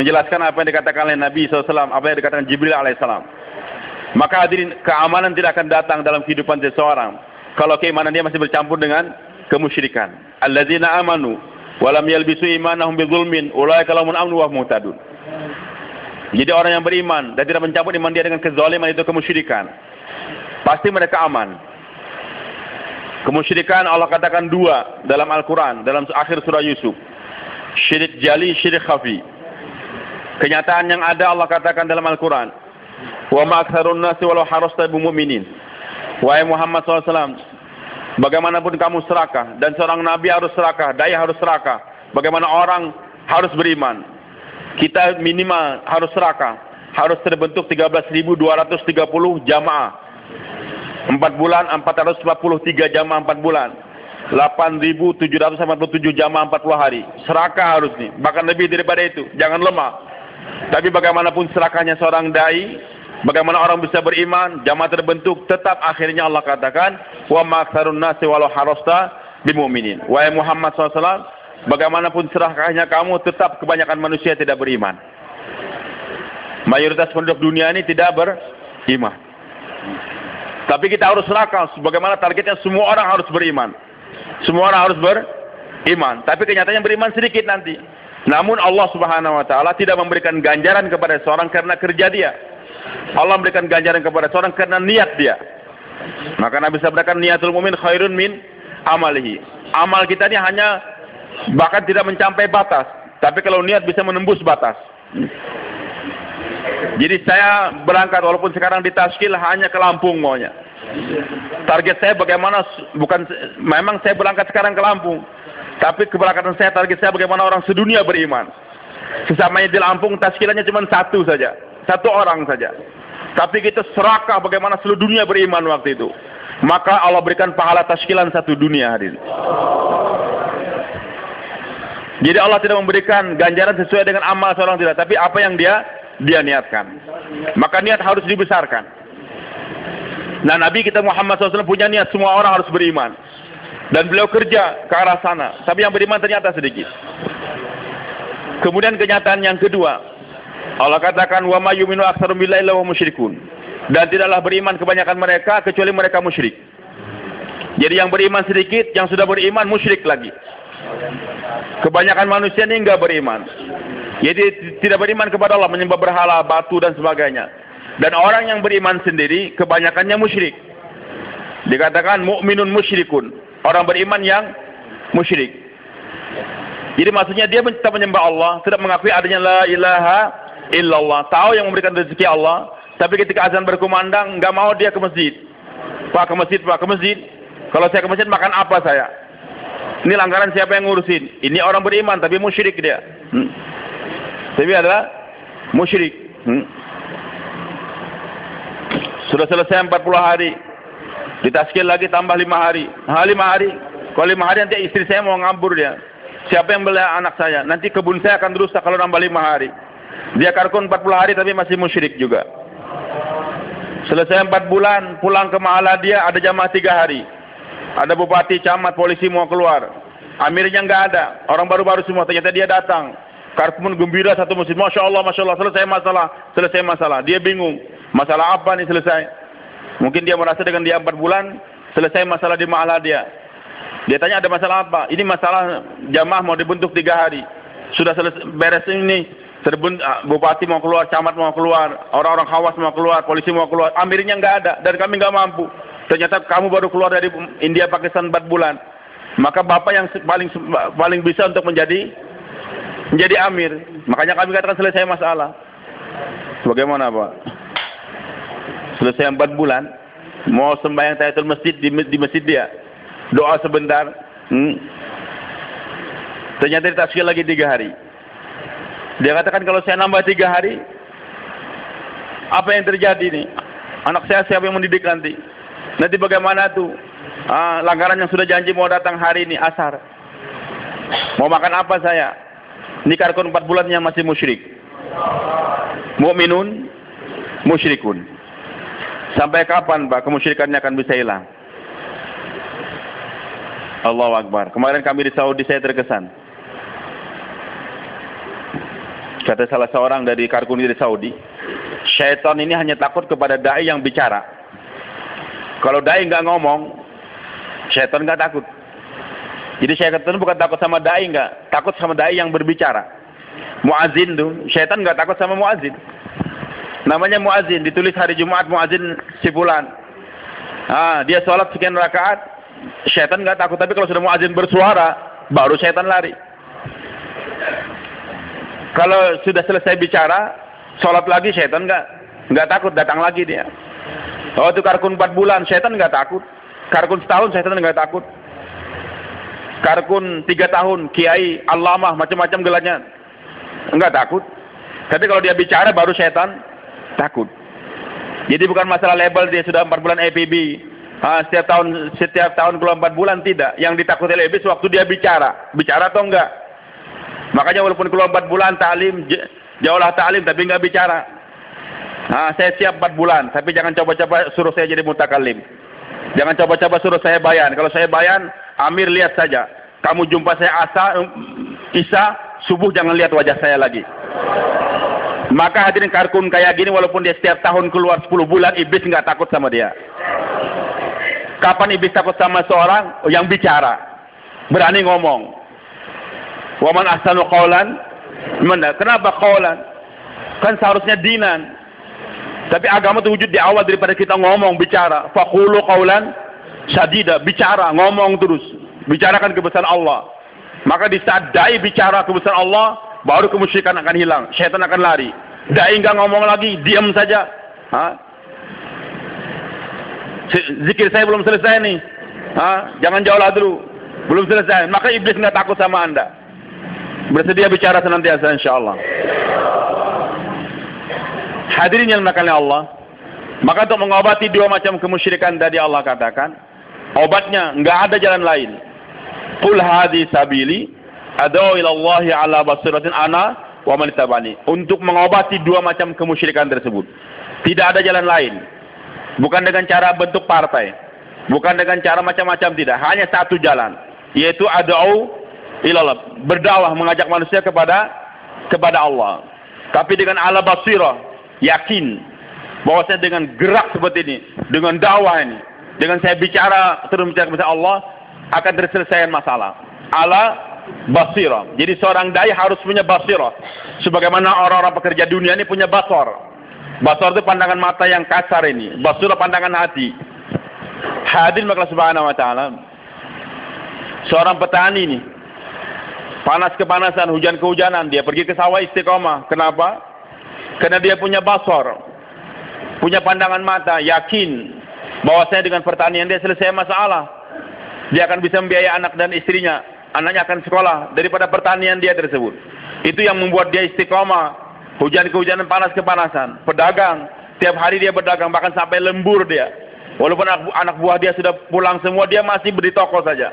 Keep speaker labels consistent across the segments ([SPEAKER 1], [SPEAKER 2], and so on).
[SPEAKER 1] menjelaskan apa yang dikatakan oleh Nabi SAW, apa yang dikatakan Jibril alaihissalam. Maka hadirin, keamanan tidak akan datang dalam kehidupan seseorang kalau keimanan dia masih bercampur dengan kemusyrikan. Alladzina amanu wa lam yalbisu imanahum bidzulmin ulaika lahumul amnu wa hum muhtadun. Jadi orang yang beriman dan tidak mencampur iman dia dengan kezaliman, itu kemusyrikan, pasti mereka aman. Kemusyrikan Allah katakan dua dalam Al-Quran, dalam akhir surah Yusuf. Syirik jali, syirik khafi. Kenyataan yang ada Allah katakan dalam Al-Quran, wa ma aktsarun nasi walau harasta bimu'minin. Wahai Muhammad SAW, bagaimanapun kamu serakah, dan seorang nabi harus serakah, dai harus serakah, bagaimana orang harus beriman, kita minimal harus serakah, harus terbentuk 13.230 jamaah 4 bulan, 443 jamaah 4 bulan, 8.787 jamaah 40 hari. Serakah harus nih, bahkan lebih daripada itu, jangan lemah. Tapi bagaimanapun serakahnya seorang dai, bagaimana orang bisa beriman, jamaah terbentuk, tetap akhirnya Allah katakan, wa ma aktsarun nasi walau harasta bimu'minin. Wahai Muhammad SAW, bagaimanapun serakahnya kamu, tetap kebanyakan manusia tidak beriman. Mayoritas penduduk dunia ini tidak beriman. Tapi kita harus serakah, bagaimana targetnya semua orang harus beriman. Semua orang harus beriman. Tapi kenyataannya beriman sedikit nanti. Namun Allah Subhanahu wa taala tidak memberikan ganjaran kepada seorang karena kerja dia. Allah memberikan ganjaran kepada seorang karena niat dia. Maka Nabi sabdakan, niatul mu'min khairun min amalihi. Amal kita ini hanya bahkan tidak mencapai batas, tapi kalau niat bisa menembus batas. Jadi saya berangkat walaupun sekarang di Taskil hanya ke Lampung maunya. Target saya bagaimana, bukan memang saya berangkat sekarang ke Lampung, tapi keberangkatan saya, target saya bagaimana orang sedunia beriman. Sesamanya di Lampung Taskilannya cuma satu saja, satu orang saja. Tapi kita serakah bagaimana seluruh dunia beriman waktu itu. Maka Allah berikan pahala Taskilan satu dunia hadirin. Jadi Allah tidak memberikan ganjaran sesuai dengan amal seorang, tidak, tapi apa yang dia niatkan. Maka niat harus dibesarkan. Nah, Nabi kita Muhammad SAW punya niat semua orang harus beriman, dan beliau kerja ke arah sana. Tapi yang beriman ternyata sedikit. Kemudian kenyataan yang kedua, Allah katakan, wa ma yu'minu aktsarum billahi illa hum musyrikun. Dan tidaklah beriman kebanyakan mereka kecuali mereka musyrik. Jadi yang beriman sedikit, yang sudah beriman musyrik lagi. Kebanyakan manusia ini enggak beriman. Jadi tidak beriman kepada Allah, menyembah berhala, batu dan sebagainya. Dan orang yang beriman sendiri kebanyakannya musyrik. Dikatakan mukminun musyrikun, orang beriman yang musyrik. Jadi maksudnya dia tetap menyembah Allah, tidak mengakui adanya la ilaha illallah, tahu yang memberikan rezeki Allah, tapi ketika azan berkumandang enggak mau dia ke masjid. Pak, ke masjid, Pak, ke masjid. Kalau saya ke masjid makan apa saya? Ini langgaran siapa yang ngurusin? Ini orang beriman tapi musyrik dia. Tapi adalah musyrik. Sudah selesai 40 hari. Ditaskil lagi tambah 5 hari. 5 hari. Kalau 5 hari nanti istri saya mau ngabur dia. Siapa yang beli anak saya? Nanti kebun saya akan rusak kalau nambah 5 hari. Dia karkun 40 hari tapi masih musyrik juga. Selesai 4 bulan, pulang ke mahala dia, ada jamaah 3 hari. Ada bupati, camat, polisi mau keluar. Amirnya nggak ada. Orang baru-baru semua. Ternyata dia datang. Karpun gembira satu masjid. Masya Allah, selesai masalah. Dia bingung. Masalah apa nih selesai? Mungkin dia merasa dengan dia 4 bulan, selesai masalah di mahala dia. Dia tanya, ada masalah apa? Ini masalah jamaah mau dibentuk 3 hari. Sudah selesai beres ini. Bupati mau keluar, camat mau keluar, orang-orang khawas mau keluar, polisi mau keluar. Amirnya nggak ada. Dan kami nggak mampu. Ternyata kamu baru keluar dari India, Pakistan 4 bulan. Maka bapak yang paling bisa untuk menjadi amir. Makanya kami katakan selesai masalah. Bagaimana Pak? Selesai 4 bulan, mau sembahyang tahiyatul masjid di masjid dia. Doa sebentar. Ternyata ditaskil lagi 3 hari. Dia katakan, kalau saya nambah 3 hari, apa yang terjadi nih? Anak saya siapa yang mendidik nanti? Nanti bagaimana tuh? Langgaran yang sudah janji mau datang hari ini, asar. Mau makan apa saya? Ini karkun 4 bulan yang masih musyrik. Mu'minun, musyrikun. Sampai kapan Pak kemusyrikannya akan bisa hilang? Allahu Akbar. Kemarin kami di Saudi, saya terkesan. Kata salah seorang dari Karkuni dari Saudi, syaitan ini hanya takut kepada dai yang bicara. Kalau dai nggak ngomong, syaitan nggak takut. Jadi syaitan bukan takut sama dai, nggak takut sama dai yang berbicara. Muazin tuh, syaitan nggak takut sama muazin. Namanya muazin, ditulis hari Jumat muazin si fulan. Dia sholat sekian rakaat, syaitan nggak takut. Tapi kalau sudah muazin bersuara, baru syaitan lari. Kalau sudah selesai bicara, sholat lagi, syaitan nggak takut, datang lagi dia. Oh itu Karkun 4 bulan, syaitan nggak takut. Karkun setahun, syaitan nggak takut. Karkun 3 tahun, kiai, allamah, macam-macam gelarnya, nggak takut. Tapi kalau dia bicara, baru syaitan takut. Jadi bukan masalah label dia sudah 4 bulan EPB. Setiap tahun keluar 4 bulan, tidak. Yang ditakuti oleh iblis waktu dia bicara atau enggak. Makanya walaupun keluar 4 bulan ta'lim, jauhlah ta'lim tapi enggak bicara. Saya siap 4 bulan, tapi jangan coba-coba suruh saya jadi mutakallim. Jangan coba-coba suruh saya bayan. Kalau saya bayan, Amir lihat saja. Kamu jumpa saya Isya, subuh jangan lihat wajah saya lagi. Maka hadirin Karkun kayak gini, walaupun dia setiap tahun keluar 10 bulan, iblis enggak takut sama dia. Kapan iblis takut sama seorang yang bicara, berani ngomong? Waman ahsanu qawlan. Kenapa qawlan? Kan seharusnya dinan. Tapi agama itu wujud di awal daripada kita ngomong, bicara. Faqulu qawlan sadida, bicara, ngomong terus. Bicarakan kebesaran Allah. Maka di saat dai bicara kebesaran Allah, baru kemusyrikan akan hilang, syaitan akan lari. Dai enggak ngomong lagi, diam saja. Zikir saya belum selesai nih. Jangan jauhlah dulu. Belum selesai. Maka iblis enggak takut sama Anda. Bersedia bicara senantiasa insyaallah. Hadirin yang dimuliakan Allah, maka untuk mengobati 2 macam kemusyrikan tadi Allah katakan, obatnya enggak ada jalan lain. Qul hadhi sabili ad'u ila Allah ala basiratin ana wa man ittaba'ani. Untuk mengobati 2 macam kemusyrikan tersebut, tidak ada jalan lain. Bukan dengan cara bentuk partai, bukan dengan cara macam-macam, tidak. Hanya satu jalan, yaitu ad'u ila Allah, berdakwah, mengajak manusia kepada Allah. Tapi dengan ala basirah, yakin bahwasanya dengan gerak seperti ini, dengan dakwah ini, dengan saya bicara terus bicara kepada Allah, akan terselesaikan masalah. Ala basirah. Jadi seorang dai harus punya basirah. Sebagaimana orang-orang pekerja dunia ini punya basar. Basar itu pandangan mata yang kasar ini. Basirah pandangan hati. Hadirin maka subhanahu wa ta'ala. Seorang petani ini, panas kepanasan, hujan kehujanan, dia pergi ke sawah istiqomah. Kenapa? Karena dia punya basar, punya pandangan mata, yakin bahwasanya dengan pertanian dia selesai masalah. Dia akan bisa membiayai anak dan istrinya, anaknya akan sekolah daripada pertanian dia tersebut. Itu yang membuat dia istiqomah. Hujan kehujanan, panas kepanasan. Pedagang, tiap hari dia berdagang, bahkan sampai lembur dia. Walaupun anak buah dia sudah pulang semua, dia masih beri toko saja.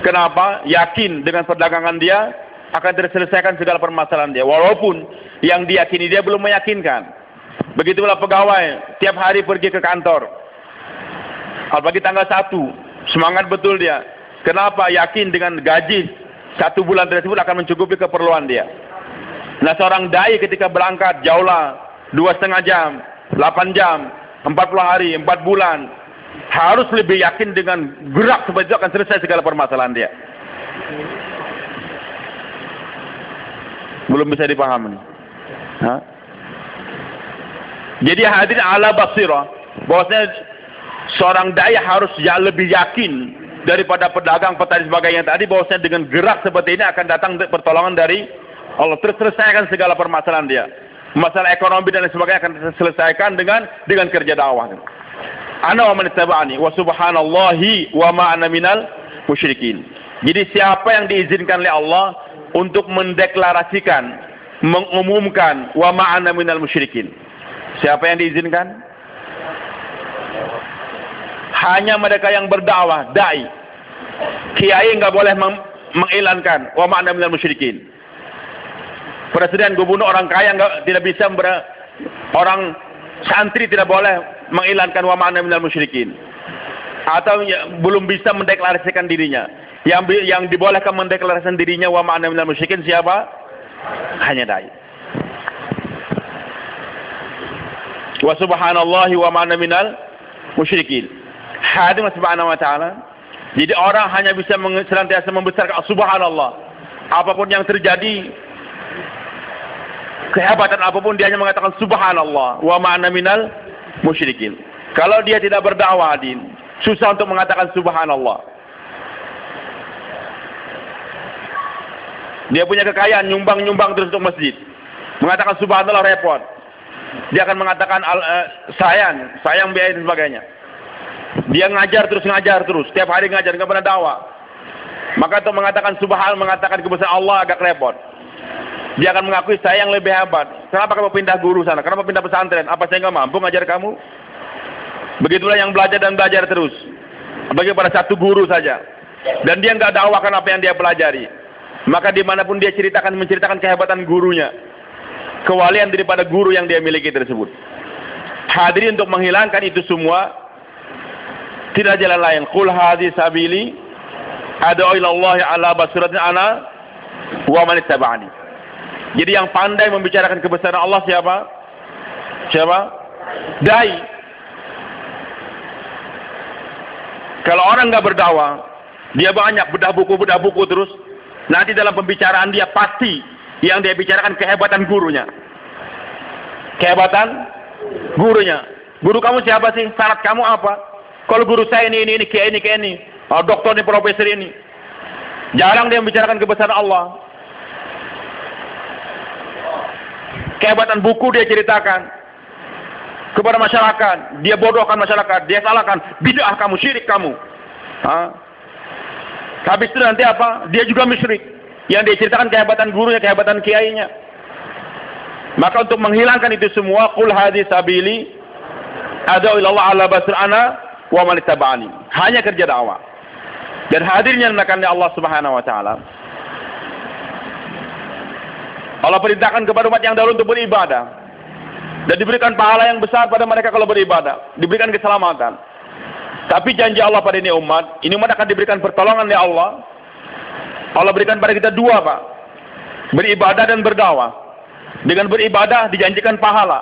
[SPEAKER 1] Kenapa? Yakin dengan perdagangan dia akan terselesaikan segala permasalahan dia. Walaupun yang diyakini dia belum meyakinkan. Begitulah pegawai, tiap hari pergi ke kantor. Apalagi tanggal 1, semangat betul dia. Kenapa? Yakin dengan gaji 1 bulan tersebut akan mencukupi keperluan dia. Nah seorang dai ketika berangkat jauhlah 2,5 jam, 8 jam, 40 hari, 4 bulan, harus lebih yakin dengan gerak seperti itu akan selesai segala permasalahan dia. Belum bisa dipahami. Jadi hadirin ala basirah, bahwasanya seorang dai harus lebih yakin daripada pedagang, petani sebagainya tadi, bahwasanya dengan gerak seperti ini akan datang pertolongan dari Allah, terselesaikan segala permasalahan dia. Masalah ekonomi dan sebagainya akan diselesaikan dengan kerja dakwah. Ana wa man ittaba'ani wa subhanallahi wa ma ana minal musyrikin. Jadi siapa yang diizinkan oleh Allah untuk mendeklarasikan, mengumumkan wa ma ana minal musyrikin. Siapa yang diizinkan? Hanya mereka yang berdakwah, dai. Kiai enggak boleh mengiklankan wa ma ana minal musyrikin. Presiden, gubernur, orang kaya tidak bisa, orang santri tidak boleh mengiklankan wa ma'ana minal musyrikin. Atau belum bisa mendeklarasikan dirinya. Yang dibolehkan mendeklarasikan dirinya wa ma'ana minal musyrikin siapa? Hanya dai. Wa subhanallahi wa ma'ana minal musyrikin. Hadir subhanahu wa ta'ala. Jadi orang hanya bisa senantiasa membesarkan subhanallah. Apapun yang terjadi, kehebatan apapun dia hanya mengatakan subhanallah wa ma'ana minal musyrikin. Kalau dia tidak berdakwah, susah untuk mengatakan subhanallah. Dia punya kekayaan, nyumbang terus untuk masjid. Mengatakan subhanallah repot. Dia akan mengatakan sayang biaya dan sebagainya. Dia ngajar terus, setiap hari ngajar, nggak pernah dakwah. Maka untuk mengatakan subhanallah, mengatakan kebesaran Allah agak repot. Dia akan mengakui saya yang lebih hebat. Kenapa kamu pindah guru sana? Kenapa pindah pesantren? Apa saya nggak mampu ngajar kamu? Begitulah yang belajar dan belajar terus. Bagi pada satu guru saja. Dan dia nggak dakwakan apa yang dia pelajari. Maka dimanapun dia menceritakan kehebatan gurunya. Kewalian daripada guru yang dia miliki tersebut. Hadirin, untuk menghilangkan itu semua, tidak jalan lain. Qul hadhi sabili ad'u ila Allah ala basiratin ana wa man ittaba'ani. Jadi yang pandai membicarakan kebesaran Allah siapa? Dai. Kalau orang nggak berdakwah, dia banyak bedah buku terus, nanti dalam pembicaraan dia pasti yang dia bicarakan kehebatan gurunya. Guru kamu siapa sih? Syarat kamu apa? Kalau guru saya ini, kayak ini. Oh, dokter ini, profesor ini. Jarang dia membicarakan kebesaran Allah. Kehebatan buku dia ceritakan kepada masyarakat. Dia bodohkan masyarakat. Dia salahkan. Bid'ah kamu, syirik kamu. Habis itu nanti apa? Dia juga musyrik. Yang dia ceritakan kehebatan gurunya, kehebatan kiainya. Maka untuk menghilangkan itu semua, qul hadhi sabili ad'u ila Allah ala basirana wa man ittaba'ani. Hanya kerja dakwah. Dan hadirnya menakannya Allah Subhanahu wa taala. Allah perintahkan kepada umat yang dahulu untuk beribadah. Dan diberikan pahala yang besar pada mereka kalau beribadah. Diberikan keselamatan. Tapi janji Allah pada ini umat akan diberikan pertolongan oleh Allah. Allah berikan pada kita dua, Pak. Beribadah dan berdakwah. Dengan beribadah dijanjikan pahala.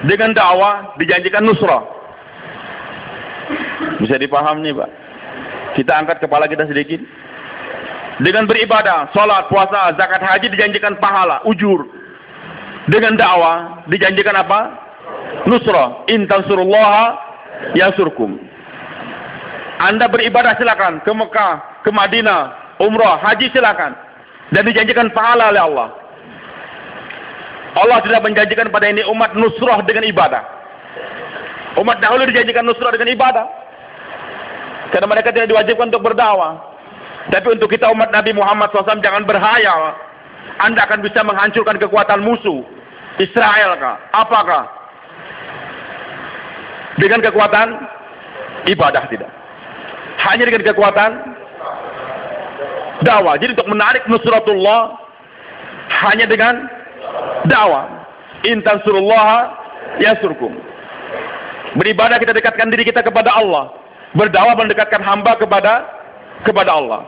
[SPEAKER 1] Dengan dakwah dijanjikan nusrah. Bisa dipaham nih, Pak. Kita angkat kepala kita sedikit. Dengan beribadah, sholat, puasa, zakat, haji dijanjikan pahala, ujur. Dengan dakwah dijanjikan apa? Nusrah. In tansurullaha yansurkum. Anda beribadah silakan ke Mekah, ke Madinah, umrah, haji silakan. Dan dijanjikan pahala oleh Allah. Allah tidak menjanjikan pada ini umat nusrah dengan ibadah. Umat dahulu dijanjikan nusrah dengan ibadah. Karena mereka tidak diwajibkan untuk berdakwah. Tapi untuk kita umat Nabi Muhammad SAW jangan berhayal. Anda akan bisa menghancurkan kekuatan musuh. Israel kah? Apakah? Dengan kekuatan ibadah tidak. Hanya dengan kekuatan dakwah. Jadi untuk menarik nusratullah hanya dengan dakwah. In tansurullaha yansurkum. Beribadah kita dekatkan diri kita kepada Allah. Berdakwah mendekatkan hamba kepada Allah.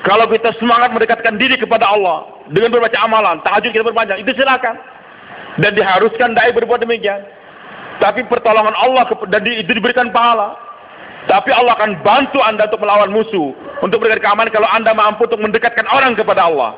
[SPEAKER 1] Kalau kita semangat mendekatkan diri kepada Allah dengan berbaca amalan, tahajud kita berpanjang, itu silakan. Dan diharuskan dai berbuat demikian. Tapi pertolongan Allah dan itu diberikan pahala. Tapi Allah akan bantu Anda untuk melawan musuh, untuk memberikan keamanan kalau Anda mampu untuk mendekatkan orang kepada Allah.